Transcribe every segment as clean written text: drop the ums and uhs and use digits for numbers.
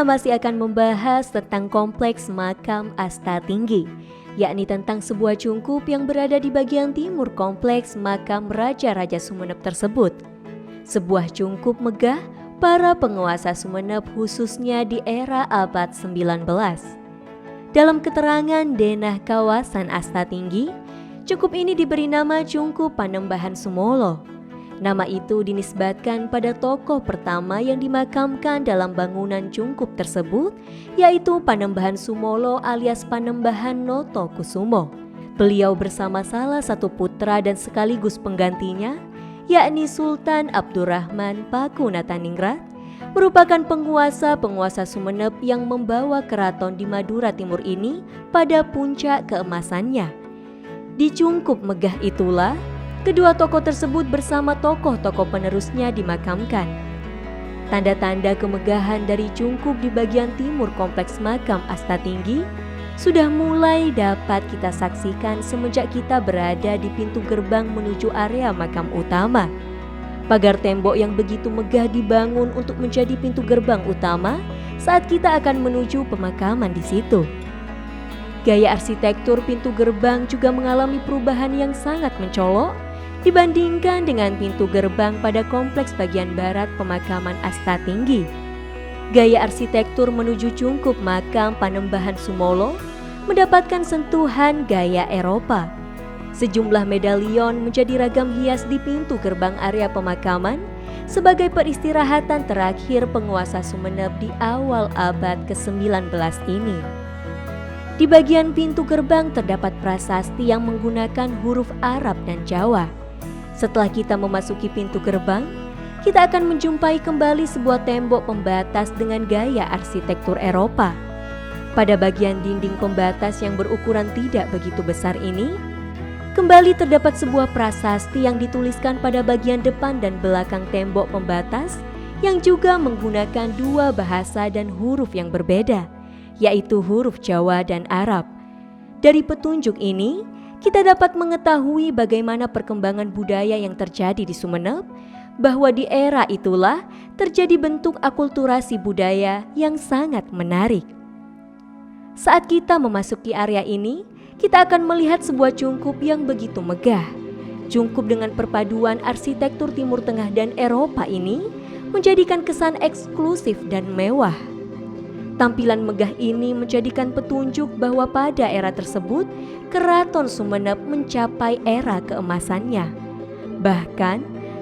kita masih akan membahas tentang kompleks makam Astatinggi, yakni tentang sebuah cungkup yang berada di bagian timur kompleks makam Raja-Raja Sumeneb tersebut. Sebuah cungkup megah para penguasa Sumeneb khususnya di era abad 19. Dalam keterangan denah kawasan Astatinggi, cungkup ini diberi nama Cungkup Panembahan Sumolo. Nama itu dinisbatkan pada tokoh pertama yang dimakamkan dalam bangunan cungkup tersebut, yaitu Panembahan Sumolo alias Panembahan Noto Kusumo. Beliau bersama salah satu putra dan sekaligus penggantinya, yakni Sultan Abdurrahman Pakunataningrat, merupakan penguasa Sumeneb yang membawa keraton di Madura Timur ini pada puncak keemasannya. Di cungkup megah itulah kedua tokoh tersebut bersama tokoh-tokoh penerusnya dimakamkan. Tanda-tanda kemegahan dari cungkup di bagian timur kompleks makam Astatinggi sudah mulai dapat kita saksikan semenjak kita berada di pintu gerbang menuju area makam utama. Pagar tembok yang begitu megah dibangun untuk menjadi pintu gerbang utama saat kita akan menuju pemakaman di situ. Gaya arsitektur pintu gerbang juga mengalami perubahan yang sangat mencolok dibandingkan dengan pintu gerbang pada kompleks bagian barat pemakaman Astatinggi. Gaya arsitektur menuju cungkup makam Panembahan Sumolo mendapatkan sentuhan gaya Eropa. Sejumlah medalion menjadi ragam hias di pintu gerbang area pemakaman sebagai peristirahatan terakhir penguasa Sumeneb di awal abad ke-19 ini. Di bagian pintu gerbang terdapat prasasti yang menggunakan huruf Arab dan Jawa. Setelah kita memasuki pintu gerbang, kita akan menjumpai kembali sebuah tembok pembatas dengan gaya arsitektur Eropa. Pada bagian dinding pembatas yang berukuran tidak begitu besar ini, kembali terdapat sebuah prasasti yang dituliskan pada bagian depan dan belakang tembok pembatas yang juga menggunakan dua bahasa dan huruf yang berbeda, yaitu huruf Jawa dan Arab. Dari petunjuk ini, kita dapat mengetahui bagaimana perkembangan budaya yang terjadi di Sumeneb, bahwa di era itulah terjadi bentuk akulturasi budaya yang sangat menarik. Saat kita memasuki area ini, kita akan melihat sebuah cungkup yang begitu megah. Cungkup dengan perpaduan arsitektur Timur Tengah dan Eropa ini menjadikan kesan eksklusif dan mewah. Tampilan megah ini menjadikan petunjuk bahwa pada era tersebut, Keraton Sumeneb mencapai era keemasannya. Bahkan,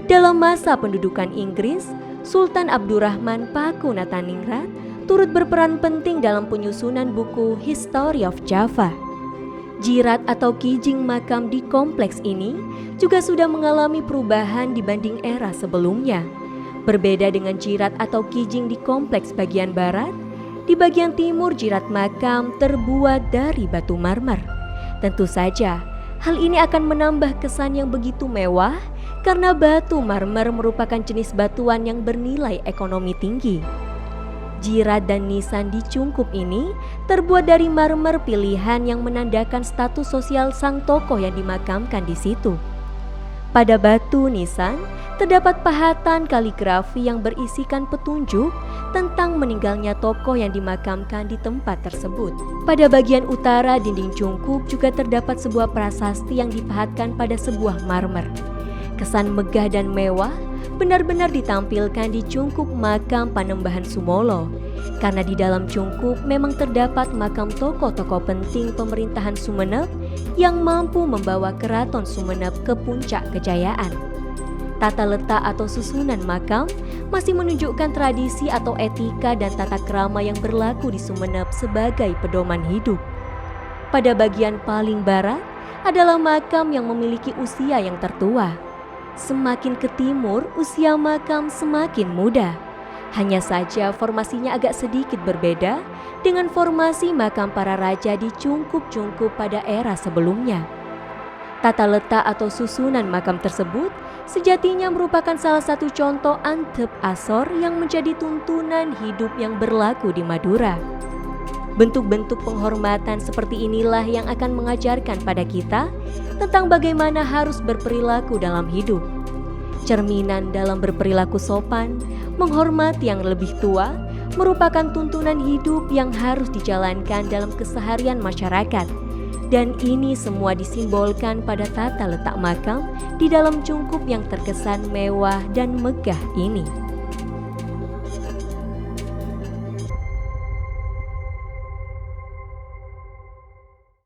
dalam masa pendudukan Inggris, Sultan Abdurrahman Pakunataningrat turut berperan penting dalam penyusunan buku History of Java. Jirat atau kijing makam di kompleks ini juga sudah mengalami perubahan dibanding era sebelumnya. Berbeda dengan jirat atau kijing di kompleks bagian barat, di bagian timur jirat makam terbuat dari batu marmer. Tentu saja, hal ini akan menambah kesan yang begitu mewah karena batu marmer merupakan jenis batuan yang bernilai ekonomi tinggi. Jirat dan nisan di cungkup ini terbuat dari marmer pilihan yang menandakan status sosial sang tokoh yang dimakamkan di situ. Pada batu nisan terdapat pahatan kaligrafi yang berisikan petunjuk tentang meninggalnya tokoh yang dimakamkan di tempat tersebut. Pada bagian utara dinding cungkup juga terdapat sebuah prasasti yang dipahatkan pada sebuah marmer. Kesan megah dan mewah benar-benar ditampilkan di cungkup makam Panembahan Sumolo, karena di dalam cungkup memang terdapat makam tokoh-tokoh penting pemerintahan Sumeneb yang mampu membawa keraton Sumeneb ke puncak kejayaan. Tata letak atau susunan makam masih menunjukkan tradisi atau etika dan tata krama yang berlaku di Sumeneb sebagai pedoman hidup. Pada bagian paling barat adalah makam yang memiliki usia yang tertua. Semakin ke timur, usia makam semakin muda. Hanya saja formasinya agak sedikit berbeda dengan formasi makam para raja di cungkup-cungkup pada era sebelumnya. Tata letak atau susunan makam tersebut sejatinya merupakan salah satu contoh antep asor yang menjadi tuntunan hidup yang berlaku di Madura. Bentuk-bentuk penghormatan seperti inilah yang akan mengajarkan pada kita tentang bagaimana harus berperilaku dalam hidup. Cerminan dalam berperilaku sopan, menghormati yang lebih tua, merupakan tuntunan hidup yang harus dijalankan dalam keseharian masyarakat. Dan ini semua disimbolkan pada tata letak makam di dalam cungkup yang terkesan mewah dan megah ini.